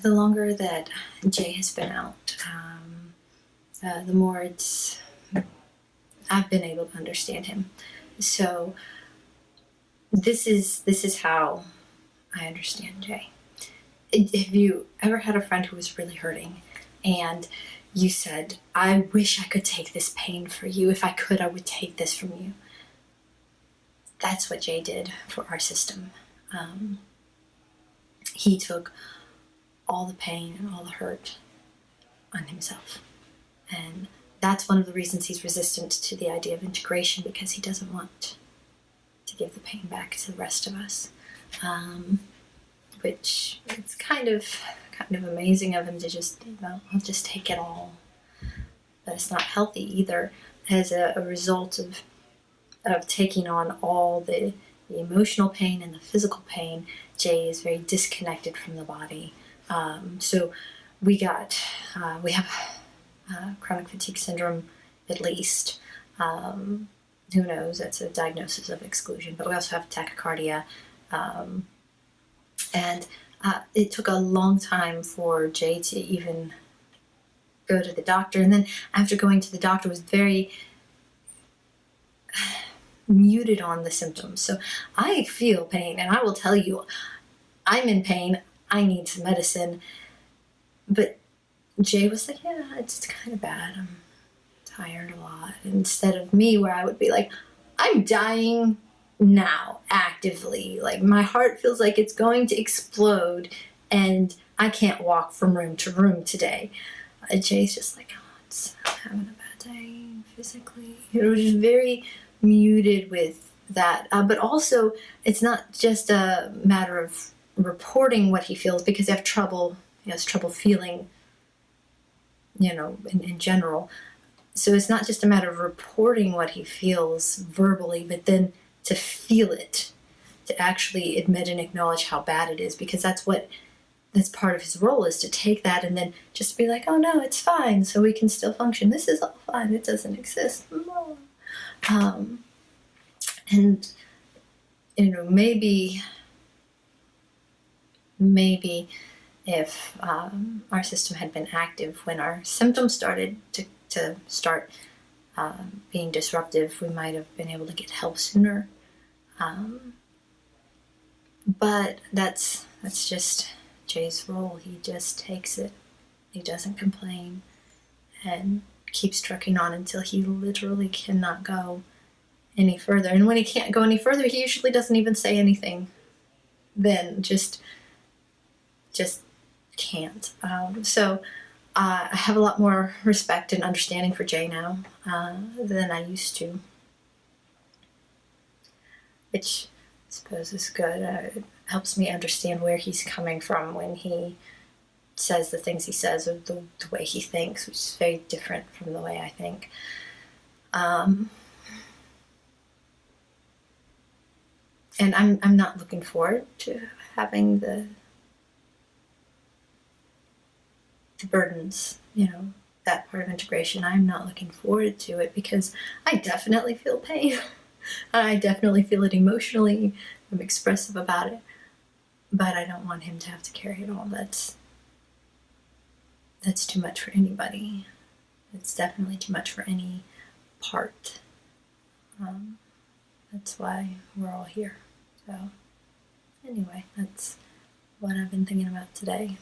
the longer that Jay has been out, the more I've been able to understand him. So this is how I understand Jay. Have you ever had a friend who was really hurting and you said, I wish I could take this pain for you. If I could, I would take this from you. That's what Jay did for our system. He took all the pain and all the hurt on himself. And that's one of the reasons he's resistant to the idea of integration, because he doesn't want to give the pain back to the rest of us. Which it's kind of amazing of him to just, I'll just take it all. But it's not healthy either, as a result of taking on all the emotional pain and the physical pain. Jay is very disconnected from the body. So we have chronic fatigue syndrome, at least. Who knows? That's a diagnosis of exclusion. But we also have tachycardia. And it took a long time for Jay to even go to the doctor. And then after going to the doctor, was very muted on the symptoms. So I feel pain, and I will tell you, I'm in pain. I need some medicine. But Jay was like, yeah, it's kind of bad. I'm tired a lot. Instead of me, where I would be like, I'm dying now, actively. Like, my heart feels like it's going to explode, and I can't walk from room to room today. Jay's just like, oh, I'm having a bad day physically. It was just very muted with that. But also, it's not just a matter of reporting what he feels, because he has trouble feeling, in general. So it's not just a matter of reporting what he feels verbally, but then to feel it, to actually admit and acknowledge how bad it is, because that's part of his role, is to take that and then just be like, oh no, it's fine, so we can still function. This is all fine. It doesn't exist. And maybe if our system had been active when our symptoms started to start being disruptive, we might have been able to get help sooner. But that's just Jay's role. He just takes it. He doesn't complain and keeps trucking on until he literally cannot go any further. And when he can't go any further, he usually doesn't even say anything. Then just can't. So I have a lot more respect and understanding for Jay now than I used to, which I suppose is good. It helps me understand where he's coming from when he says the things he says, or the way he thinks, which is very different from the way I think. And I'm not looking forward to having the burdens, that part of integration. I'm not looking forward to it, because I definitely feel pain. I definitely feel it emotionally. I'm expressive about it. But I don't want him to have to carry it all. That's too much for anybody. It's definitely too much for any part. That's why we're all here. So anyway, that's what I've been thinking about today.